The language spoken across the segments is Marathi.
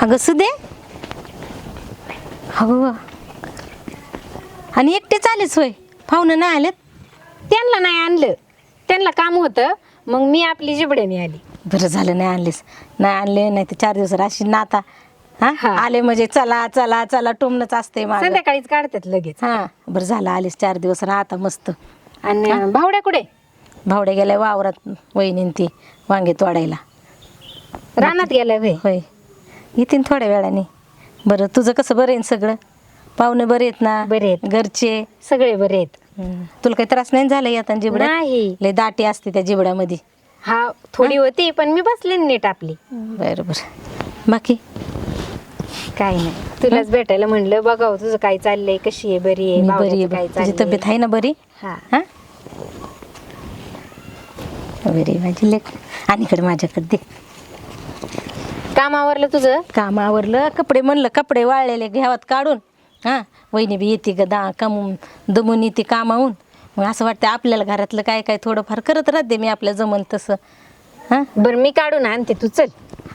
अगं सुदे, अगं आणि एकटे चालेच होय, पाहुणं नाही आलेत? त्यांना नाही आणलं, त्यांना काम होतं, मग मी आपली जिबड्याने आली. बरं झालं नाही आणलेस. नाही आणले नाही तर 4 दिवस राशी नाता. हा. आले म्हणजे चला चला चला टोमनच असते माझं. संध्याकाळीच काढतात लगेच. बरं झालं आलीस, 4 दिवस राहता मस्त. आणि भावड्या कुठे? भावड्या गेल्या वावरात, वहिनीन ती वांगे तोडायला. रानात गेल्या व्हय. होय, येतीन थोड्या वेळाने. बरं तुझं कसं बरं आहे ना सगळं? पाहुणे बरे आहेत ना? बरे आहेत. घरचे सगळे बरे आहेत. तुला काही त्रास नाही झाला येता जिबड्या? नाही. लय दाटी असते त्या जिबड्यामध्ये. हा थोडी होती, पण मी बसले नीट आपली. बरं बरं. बाकी काही नाही, तुलाच भेटायला म्हणलं, बघाव तुझं काय चाललंय, कशी आहे, बरी आहे, मी बरी भावड्याचं आहे काय बघ. तुझी चाललंय? तब्येत आहे ना बरी? हा. हा बरी माझी लेक. आणि इकडे माझ्याकडे दे. काम आवरलं तुझं? काम आवरलं, कपडे म्हणलं कपडे वाळलेले घ्यावात काढून. वहिनी बी येते ग कमून दमून येते कामावून. मग असं वाटतं आपल्याला घरातलं काय काय थोडंफार करत राहते मी, आपल्या जमल तसं. बरं मी काढून आणते, तू चल.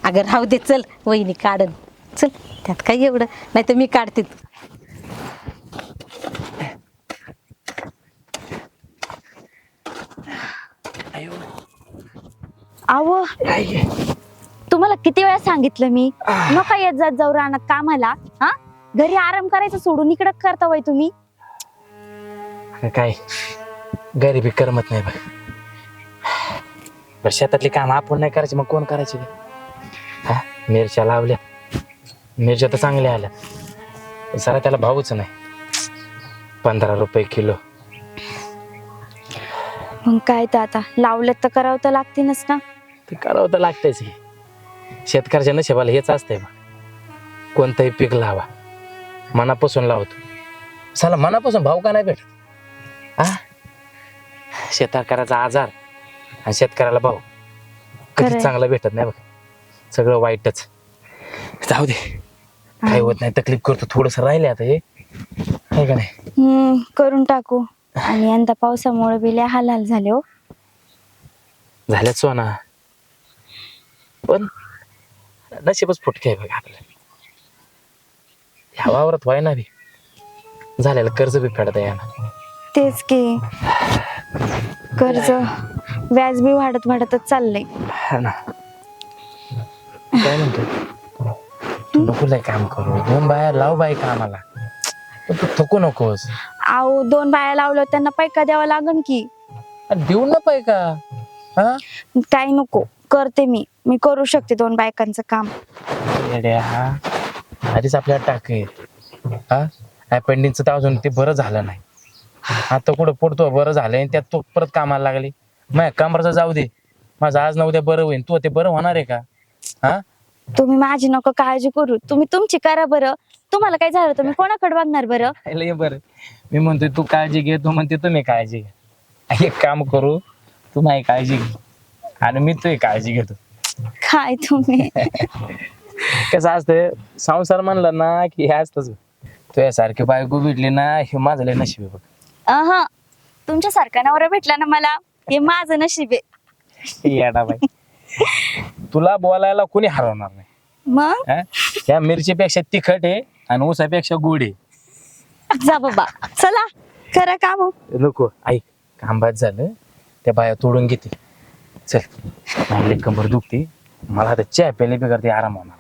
अगं राहू दे, चल वहिनी काढन. चल, त्यात काय एवढं, नाही तर मी काढते. आव तुम्हाला किती वेळा सांगितलं मी, नका येत जात जाऊ रानात कामाला. हा, घरी आराम करायचं सोडून इकडं करता वय तुम्ही. काय गरीबी करमत नाही बघ. बरं शेतातली काम आपण नाही करायची, मग कोण करायची? हा, मिरच्या लावल्या, मिरच्या तर चांगल्या आल्या, जरा त्याला भावच नाही. 15 रुपये किलो. मग काय तर आता लावलं तर करावं तर लागतीनच ना. ते करावं तर लागतंच की. शेतकऱ्याच्या नशिबाला हेच असतंय बघ. कोणतंही पीक लावा, मनापासून लावतो, साला मनापासून भाव का नाही भेटत? शेतकऱ्याचा आजार आणि शेतकऱ्याला भाव कधी खरंय. चांगला भेटत नाही बघ, सगळं वाईटच. जाऊ दे, काय होत नाही, तकलीफ करतो. थोडस राहिले आता हे, आहे का नाही? करून टाकू. आणि यंदा पावसामुळे बिल्या हाल हाल झाले हो. झाल्यात सोना, पण नशीबच फुटके आहे बघ आपलं. ह्या वावरात व्हायना बी, झालेलं कर्ज बी फेडता येणार. तेच की, कर्ज व्याज बी वाढत वाढतच चाललंय. हा ना. काय म्हणतो तू? नको लय काम करू, 2 बाया लाव बाई कामाला, पण तू थकू नकोस. आहो 2 बाया लावलं त्यांना पैका द्यावा लागन की. अरे देऊ ना पाय का? हा, काही नको, करते मी करू शकते 2 बायकांचं काम. येड्या, आधीच आपल्याला टाक आहे. हा, पेंडिंगचं तर अजून ते बरं झालं नाही. आता कुठं पडतो बरं झालंय, त्यात तो परत कामाला लागली. माझ्या कामाचं जाऊ दे, माझं आज ना उद्या बरं होईल. तू ते बरं होणार आहे का? हा, तुम्ही माझी नको काळजी करू, तुम्ही तुमची करा बरं. तुम्हाला काय झालं तुम्ही कोणाकडे बघणार बरं? बरं, मी म्हणतोय तू काळजी घे, तू म्हणते तुम्ही काळजी घ्या. एक काम करू, तू माझी काळजी घे आणि मी तुझी काळजी घेतो. काय तुम्ही कसं असतं, संसार म्हणलं ना की हे असतंच. तुझ्यासारखी बायको भेटली ना, हे माझं लय नशीब आहे बघ. तुमच्या सारखा नवरा भेटला ना मला, हे माझं नशीब आहे. येडा बाई, तुला बोलायला कोणी हरवणार नाही. मग या मिरचीपेक्षा तिखट आहे आणि ऊसापेक्षा गोड आहे. जा बाबा, चला करा काम. नको, ऐक, काम बाद झालं, त्या बाया तोडून घेते. चल, माझी कंबर दुखते, मला आता चहा प्यायला बिघडते, आराम होणार.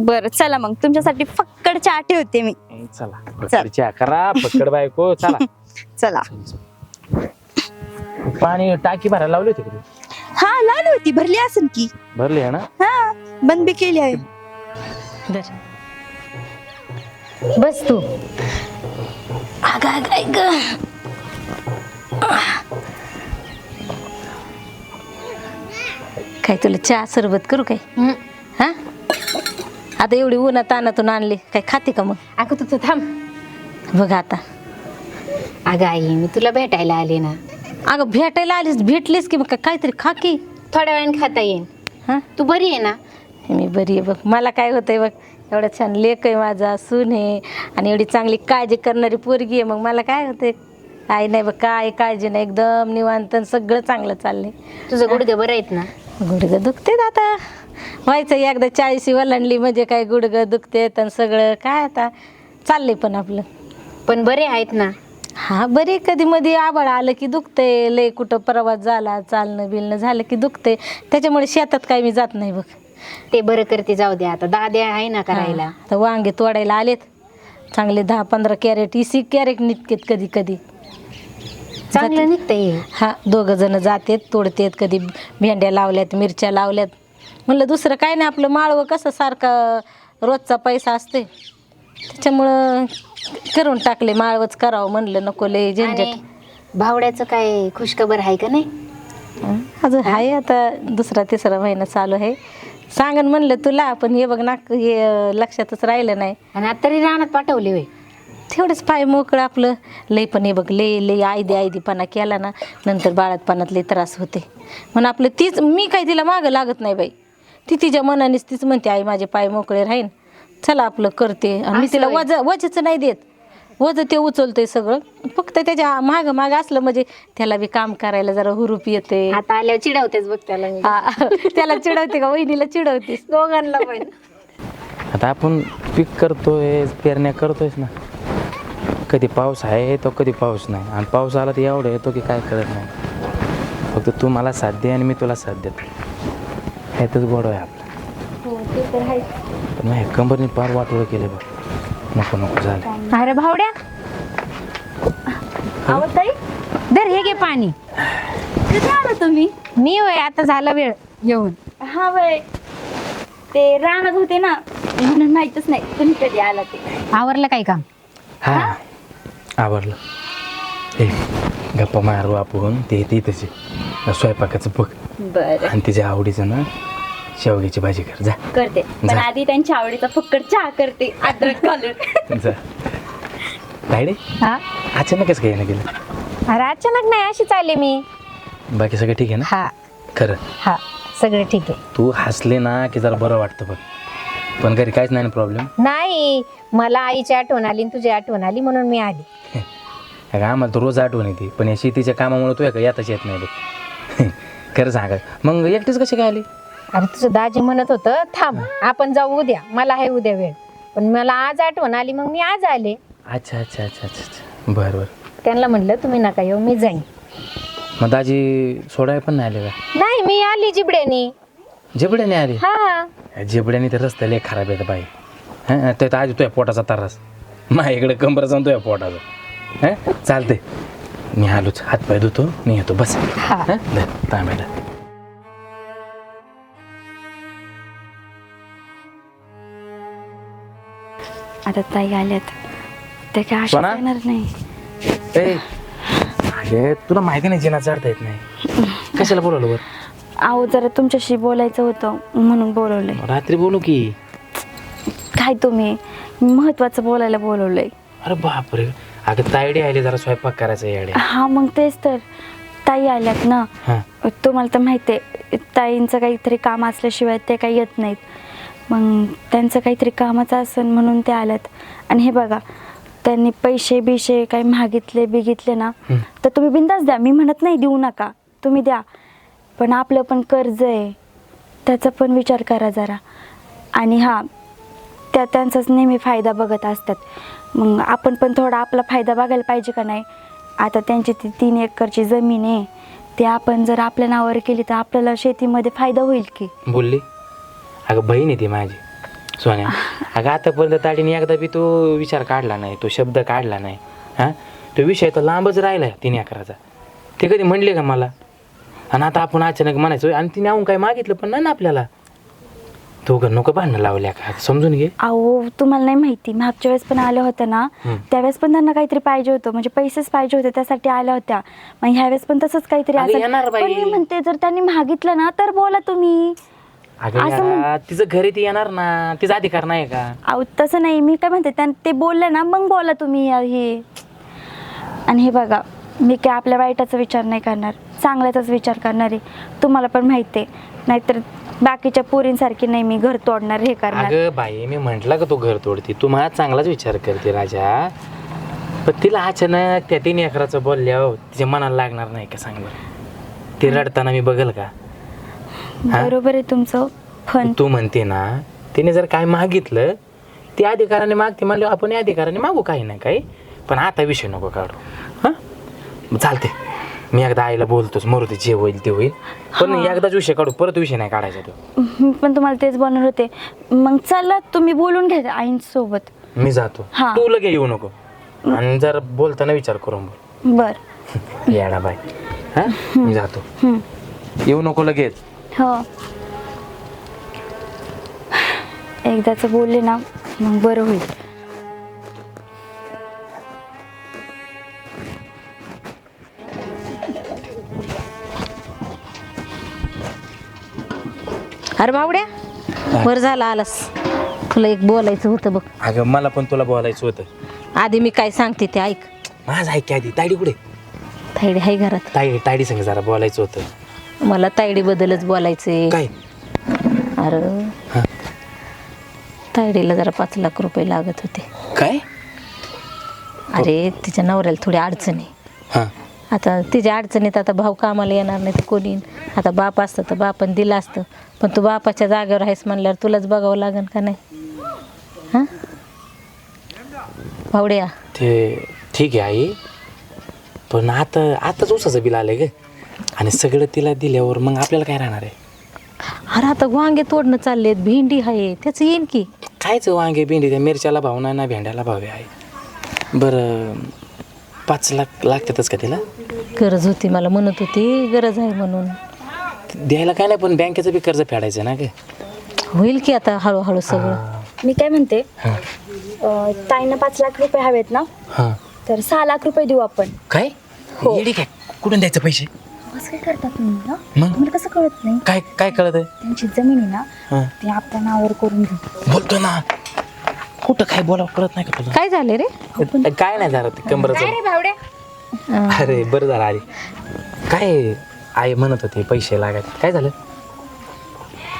बरं चला, मग तुमच्यासाठी फक्कड चहा ठेवते मी. चला, पकड चहा करा, पकड बायको, चला. चला. पाणी टाकी भरायला लावली होती का तू? हा लावली होती, भरली असेल की. भरली आहे ना? हा, बंद बी केली आहे. बस तू. काय तुला चहा सरबत करू काय? हा, आता एवढी उन्हा तानातून आणली, काय खाते का मग? अगं तू थांब. बघ आता. अगं आई, मी तुला भेटायला आले ना. अगं भेटायला आलीस, भेटलीस की मग काहीतरी खा की. थोड्या वेळाने खाता येईन. हा, तू बरी आहे ना? मी बरी आहे बघ. मला काय होतंय बघ, एवढं छान लेक आहे माझा, सून आहे आणि एवढी चांगली काळजी करणारी पोरगी आहे. मग मला काय होतंय? काय नाही बघ, काय काळजी नाही, एकदम निवांत, सगळं चांगलं चाललंय. तुझं गुडघे बरं आहेत ना? गुडघं दुखते आता, व्हायचं एकदा 40 वलांडली म्हणजे काय गुडघं दुखते तर सगळं काय आता चाललंय पण आपलं. पण बरे आहेत ना? हा बरे, कधी मध्ये आबाळ आलं की दुखते लय, कुठं प्रवास झाला चालणं बिलणं झालं की दुखते, त्याच्यामुळे शेतात काय मी जात नाही बघ. ते बरं करते, जाऊ द्या आता, दाद्या आहे ना करायला. हा, तर वांगे तोडायला आलेत चांगले 10-15 कॅरेट 20 कॅरेट निघतेत कधी कधी. चांगलं निघतंय. हा 2 जण जातेत तोडतेत, कधी भेंड्या लावल्यात मिरच्या लावल्यात. म्हणलं दुसरं काय नाही, आपलं माळवं कसं सारखा रोजचा पैसा असते, त्याच्यामुळं करून टाकले, माळवच करावं म्हणलं, नको लय झंझट. आणि भावड्याचं काय खुशखबर आहे का नाही? अजून आहे आता 2-3 महिना चालू आहे, सांगन म्हणलं तुला, पण हे बघ ना हे लक्षातच राहिलं नाही. आणि आता तरी रानात पाठवले होय? तेवढंच पाय मोकळं आपलं. लई पण हे बघ लई आयदीपणा केला ना नंतर बाळातपणात लई त्रास होते. म्हणून आपलं तीच, मी काही तिला मागं लागत नाही बाई, ती तिच्या मनानेच तीच म्हणते आई माझे पाय मोकळे राहीन, चला आपलं करते. आणि मी तिला वजचं नाही देत, वज ते उचलते सगळं, फक्त त्याच्या मागं असलं म्हणजे त्याला बी काम करायला जरा हुरूप येते. आता आल्यावर चिडवतेच बघ त्याला. त्याला चिडवते का वहिनीला चिडवतेस? दोघांना पण. आता आपण पीक करतोय, पेरण्या करतोयच ना, कधी पाऊस आहे तो कधी पाऊस नाही, आणि पाऊस आला तर एवढं येतो की काय कळत नाही. फक्त तू मला साथ दे आणि मी तुला साथ देतो, ह्यातच गोड आहे आपलं. ते तर आहे. पण नाही कंबरने पार वाटोळं केलं बघ, नको झालं. अरे भावड्या, आवताई धर हे घे पाणी. कधी आला तुम्ही? मी होय, आता झाला वेळ येऊन. हा बाई, ते रानात होते ना म्हणून माहितच नाही तुम्ही कधी आला ते. आवरलं काय काम? हा आवडलं. ए गप्पा मारू आपण, ते तसे स्वयंपाकाचं बघ, बरं आणि तिच्या आवडीचं ना शेवग्याची भाजी कर जा. करते, पण जा. आधी त्यांच्या आवडीचा फक्कड चहा करते अद्रक घालून. जा रायडे. हा, अचानकच काय ना गेलं? अरे अचानक नाही, अशी चालले मी. बाकी सगळं ठीक आहे ना? हा खरं हा, सगळं ठीक आहे. तू हसले ना की जरा बरं वाटतं बघ, पण घरी काहीच नाही ना प्रॉब्लेम? नाही, मला आईची आठवण आली आणि तुझी आठवण आली म्हणून मी आली. अगं आम्हाला तर रोज आठवण येते, पण या शेतीच्या कामामुळे तू का येताच येत नाही बघ. खरं सांगा, मग एकटीच कशी काय आली? अरे तुझं दाजी म्हणत होतं थांब आपण जाऊ उद्या, मला आहे उद्या वेळ, पण मला आज आठवण आली मग मी आज आले. अच्छा अच्छा अच्छा अच्छा अच्छा, बरं बरं. त्यांना म्हणलं तुम्ही नका येऊ, मी जाईन. मग दाजी सोडायला पण नाही आले का? नाही, मी आली जिबड्यानी. जेबड्याने आली? हा, जेबड्याने तर रस्ता लय खराब आहे बाई. हां ते तर आधी तुझ्या पोटाचा त्रास, माझ्याकडे कंबर जाऊन तुझ्या पोटाचा. हां चालते, मी आलोच, हातपाय धुतो, मी येतो, बस. हा. तांब्याला. आता ताई आल्यात, ते काय आशा सोना? येणार नाही. ए अरे तुला माहिती नाही जिना चढता येत नाही, कशाला बोलवलं बरं? अहो जरा तुमच्याशी बोलायचं होतं म्हणून बोलवलंय. रात्री बोलू की. काय तुम्ही महत्वाचं बोलायला बोलवलंय. अरे बापरे, अगं तायडी आली, जरा स्वयंपाक करायचा याडे. हा मग तेच तर, ताई आल्यात ना. हां तुम्हाला तर माहिती आहे ताईंचं काहीतरी काम असल्याशिवाय ते काही येत नाहीत. मग त्यांचं काहीतरी कामाचं असेल म्हणून ते आल्यात. आणि हे बघा, त्यांनी पैसे बिशे काही मागितले बिगितले ना तर तुम्ही बिंदास द्या, मी म्हणत नाही देऊ नका, तुम्ही द्या, पण आपलं पण कर्ज आहे त्याचा पण विचार करा जरा. आणि हा त्यांचाच नेहमी फायदा बघत असतात, मग आपण पण थोडा आपला फायदा बघायला पाहिजे का नाही. आता त्यांची ती 3 एकरची जमीन आहे, ती आपण जर आपल्या नावावर केली तर आपल्याला शेतीमध्ये फायदा होईल की. बोलली? अगं बहीण आहे ती माझी सोन्या. अगं आतापर्यंत ताडीने एकदा बी तो विचार काढला नाही, तो शब्द काढला नाही. हां तो विषय तर लांबच राहिला 3 एकराचा. ते कधी म्हणले का मला? आणि आता आपण अचानक म्हणायचो, आणि तिने येऊन काय मागितलं पण नाही ना आपल्याला. तो नको भांडणं लावल्या का, समजून घे. अहो तुम्हाला नाही माहिती, मागच्या वेळेस पण आल्या होत्या ना, त्यावेळेस पण त्यांना काहीतरी पाहिजे होतं, म्हणजे पैसेच पाहिजे होते त्यासाठी आल्या होत्या. मग ह्यावेळेस पण तसंच काहीतरी अगं असेल. येणार बाई. पण मी म्हणते जर त्यांनी मागितलं ना तर बोला तुम्ही. अगं यारा, तिचं घरी ती येणार ना, तिचा अधिकार नाही का? अहो तसं नाही, मी काय म्हणते ते बोलले ना मग बोला तुम्ही हे. आणि हे बघा, मी काय आपल्या वाईटाचा विचार नाही करणार, चांगल्याचाच विचार करणार आहे. तुम्हाला पण माहिती आहे, नाहीतर बाकीच्या पोरींसारखी नाही मी घर तोडणार हे करणार. अगं बाई, मी म्हंटल का तू घर तोडती, तू माझा चांगलाच विचार करते राजा. पण तिला अचानक त्या 3 एकराचं बोलल्यावर तिच्या मनाला लागणार नाही का, सांग बरं? ती रडताना मी बघेल का? बरोबर आहे तुमचं, पण तू म्हणते ना तिने जर काय मागितलं ती अधिकाराने मागते म्हणलं आपण अधिकाराने मागू काही ना काही, पण आता विषय नको काढू. हां चालते, मी एकदा आईला बोलतोच, मरू दे, जे होईल ते होईल, पण एकदाच विषय काढू, परत विषय नाही काढायचा तो. मी पण तुम्हाला तेच बोलणार होते. मग चला तुम्ही बोलून घ्या आईंसोबत. मी जातो, हा. तू लगे येऊ नको, आणि जर बोलताना विचार करून बोल. बर. येडा बाय. हा मी जातो, येऊ नको लगेच. हो, एकदाच बोलले ना मग बरं होईल. अरे बावड्या, बरं झालं आलास, तुला एक बोलायचं होतं बघ. अगं मला पण तुला बोलायचं होतं. आधी मी काय सांगते ते ऐक. माझं ऐक आधी. तायडी कुठे? तायडी आहे घरात. तायडी संग जरा बोलायचं होतं. मला तायडीबद्दलच बोलायचंय. काय? अरे हा. तायडीला जरा 5 लाख रुपये लागत होते. काय? अरे तिच्या नवऱ्याला थोडी अडचण आहे. हां आता तिच्या अडचणीत आता भाऊ कामाला येणार नाही तर कोणी, आता बाप असतं तर बापानं दिलं असतं, पण तू बापाच्या जागेवर आहेस म्हणल्यावर तुलाच बघावं लागेल का नाही? हां भावड्या, ते ठीक आहे आई, पण आताच ऊसाचं बिल आलंय ग, आणि सगळं तिला दिल्यावर मग आपल्याला काय राहणार आहे? अरे आता वांगे तोडणं चाललेत, भेंडी आहे, त्याचं येईन की. कायचं वांगे भेंडी, त्या मिरच्याला भाव नाही ना भेंड्याला भाव आहे. बरं 5 लाख लागतातच का तिला? गरज होती, मला म्हणत होती गरज आहे म्हणून. द्यायला काय नाही, पण बँकेचं बी कर्ज फेडायचं ना ग. होईल की आता हळूहळू सगळं. मी काय म्हणते, हां ताईंना 5 लाख रुपये हवेत ना, हां. तर 6 लाख रुपये देऊ आपण. काय? येडी काय? कुठून द्यायचं पैसे? असं काय करता तुम्ही ना? मग तुम्हाला कसं कळत नाही? काय काय कळत आहे? त्यांची जमीन आहे ना, हां ती आपल्या नावावर करून घेऊ. बोलतो ना, कुठं काय बोलावं कळत नाही का तुला? काय झाले रे? काय नाही झालं ते कंबरचं. काय रे भावड्या? अरे बरं झालं आली. काय आई म्हणत होती पैसे लागायचे, काय झालं?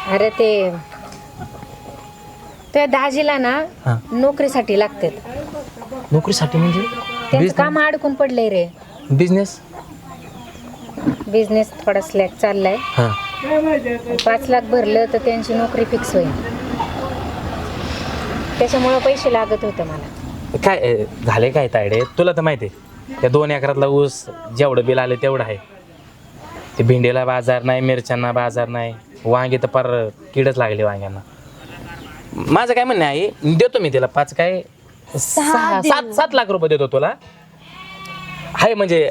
अरे ते त्या दाजीला ना हां. नोकरीसाठी लागतात. नोकरीसाठी म्हणजे? त्यांचं काम अडकून पडलंय रे. बिझनेस? बिझनेस थोडा स्लॅक चाललाय. हां 5 लाख भरलं तर त्यांची नोकरी फिक्स होईल, त्याच्यामुळे पैसे लागत होते मला. काय झाले काय तायडे, तुला तर माहिती आहे त्या 2 एकरातला ऊस जेवढं बिल आलं तेवढं आहे. ते भेंडीला बाजार नाही, मिरच्यांना बाजार नाही, वांगे तर पार किडच लागले वांग्यांना. माझं काय म्हणणं आहे, देतो मी तिला 5 काय 7 लाख रुपये देतो तुला. आहे म्हणजे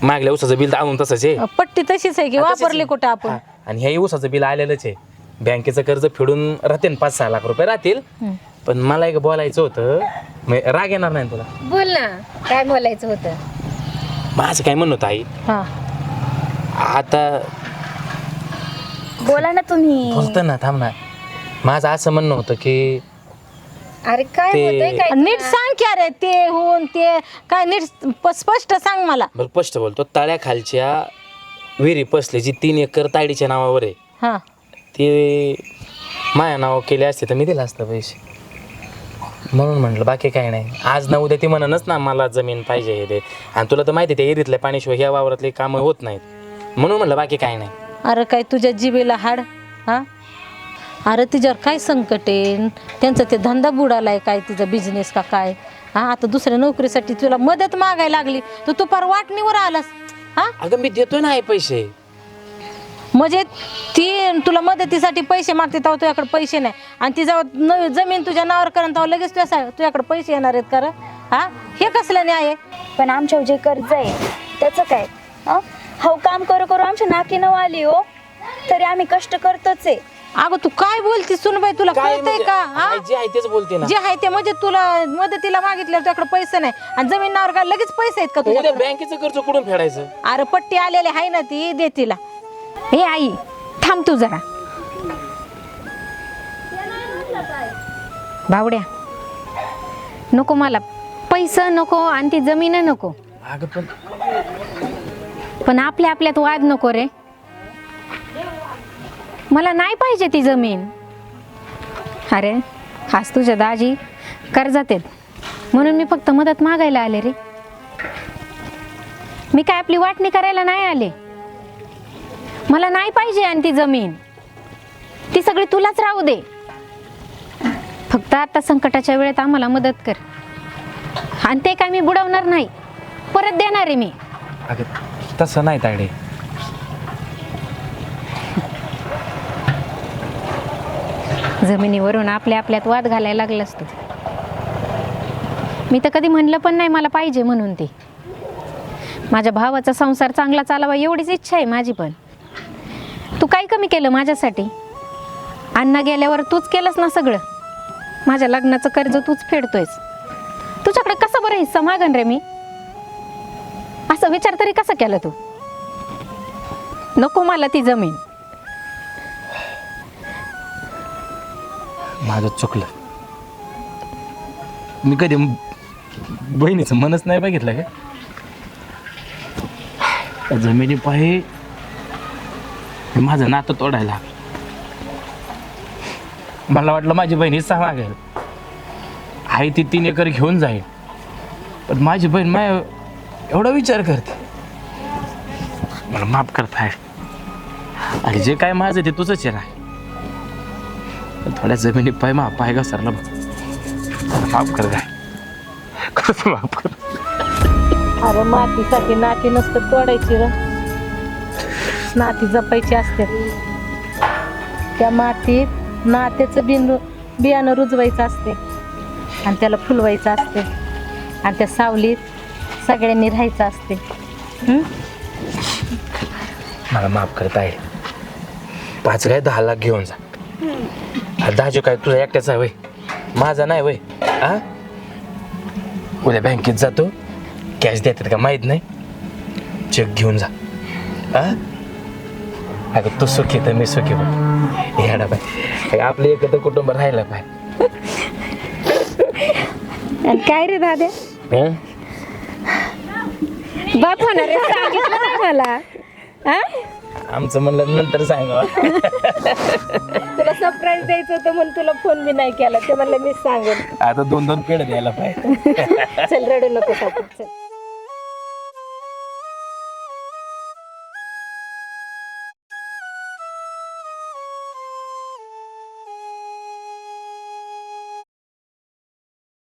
मागल्या ऊसाचं बिल आणून तसंच आहे. पट्टी तशीच आहे की हा, तशीच वापरली आहे. कुठं आपण? हा, आणि हे ऊसाचं बिल आलेलंच आहे. बँकेचं कर्ज फेडून राहते 5-6 लाख रुपये राहतील. पण मला एक बोलायचं होतं, राग येणार नाही तुला? बोल ना, काय बोलायचं होतं? माझं काय म्हणणं होतं आई, हा आता बोला ना तुम्ही. बोलतो ना, थांब ना. माझं असं म्हणणं होतं की अरे काय ते- होतंय काय? नीट सांग की अरे, ते होऊन ते काय नीट स्पष्ट सांग मला. बरं स्पष्ट बोलतो, तळ्याखालच्या विहिरी पसले जी 3 एकर तायडीच्या नावावर आहे, हा ते माझ्या नाव केले असते तर मी दिलं असतं पैसे. म्हणून म्हटलं, बाकी काय नाही. आज ना उद्या ती म्हणूनच ना मला जमीन पाहिजे हे ते, आणि तुला तर माहिती आहे त्या एरीतल्या पाण्याशिवाय ह्या वावरातली कामं होत नाहीत, म्हणून म्हटलं बाकी काय नाही. अरे काय तुझ्या जिभेला हाड? हा अरे तिच्यावर काय संकट आहे? त्यांचा ते धंदा बुडालाय काय, तिचा बिझनेस का काय? हा आता दुसऱ्या नोकरीसाठी तुला मदत मागायला लागली तर तू फार वाटणीवर आलास. हा अगं मी देतोय ना हे पैसे. म्हणजे ती तुला मदतीसाठी पैसे मागते तेव्हा तुझ्याकडे पैसे नाही, आणि ती जेव्हा नवी जमीन तुझ्या नावावर करून तेव्हा लगेच तुझ्याकडे पैसे येणार आहेत का रे? हा हे कसलं न्याय आहे? पण आमच्यावर जे कर्ज आहे त्याचं काय? हो काम करू करू आमच्या नाकी नऊ आली हो, तरी आम्ही कष्ट करतोच आहे. अगं तू काय बोलती सुनबाई, तुला काय कळतंय म्हणजे? का? हा आई जे आहे तेच बोलते ना. जे आहे ते म्हणजे तुला मदतीला मागितल्यावर तुझ्याकडे पैसे नाही, आणि जमीन नावावर का लगेच पैसे आहेत का उद्या तुझ्या? बँकेचं कर्ज कुठून फेडायचं? अरे पट्टी आलेली आहे ना, ती दे तिला. हे आई थांब तू जरा. बावड्या, नको मला पैसा नको आणि ती जमीन नको, अगं पण आपल्यात वाद नको रे. मला नाही पाहिजे ती जमीन. अरे खास तुझ्या दाजी कर्जात आहेत म्हणून मी फक्त मदत मागायला आले रे. मी काय आपली वाटणी करायला नाही आले. मला नाही पाहिजे आणि ती जमीन. ती सगळी तुलाच राहू दे. फक्त आता संकटाच्या वेळेत आम्हाला मदत कर. आणि ते काय मी बुडवणार नाही, परत देणार आहे मी. अगं तसं नाही तायडे. जमिनीवरून आपल्यात वाद घालायला लागलास तू. मी तर कधी म्हणलं पण नाही मला पाहिजे म्हणून. ते माझ्या भावाचा संसार चांगला चालावा एवढीच इच्छा आहे माझी. पण तू काय कमी केलं माझ्यासाठी? अण्णा गेल्यावर तूच केलंस ना सगळं. माझ्या लग्नाचं कर्ज तूच फेडतोयस. तुझ्याकडे कसा बरं हिस्सा मागन रे मी? असा विचार तरी कसा केला तू? नको मला ती जमीन. माझं चुकलं. मी कधी बहिणीचं मनच नाही बघितलं का? जमिनी पाहे माझं नातं तोडायला. मला वाटलं माझी बहीण हिस्सा मागेल, आहे ती 3 एकर घेऊन जाईल. पण माझी बहीण माझ्या एवढा विचार करते. मला माफ करताय. आणि जे काय माझं ते तुझंच आहे ना. थोड्या जमिनी पाय पाय घसरला बघ. माफ कर काय. कसं माफ कर. अरे मातीसाठी नाती नसतं तोडायची र, नाती जपायची असते. त्या मातीत नात्याचं बियाणं रुजवायचं असते आणि त्याला फुलवायचं असते आणि त्या सावलीत सगळ्यांनी राहायचं असते. मला माफ करत आहे. 5 काय 10 लाख घेऊन जा. 10 काय तुझा एकट्याचा वय, माझा नाही वय. हा उद्या बँकेत जातो, कॅश देतात का माहीत नाही, चेक घेऊन जा. हा अगं तू सुखी तर मी सुखी बघ. येडा बाय, आपलं एकत्र कुटुंब राहिलं पाय. आणि काय रे दादा, बाप होणार आहे सांगितलं नाही मला. हा? आमचं म्हणलं नंतर सांगा. तुला सरप्राईज द्यायचं होतं म्हणून तुला फोन बी नाही केला. ते म्हणलं मी सांगेन. आता 2-2 पेढे द्यायला पाहिजे. चल रडू नको. चल.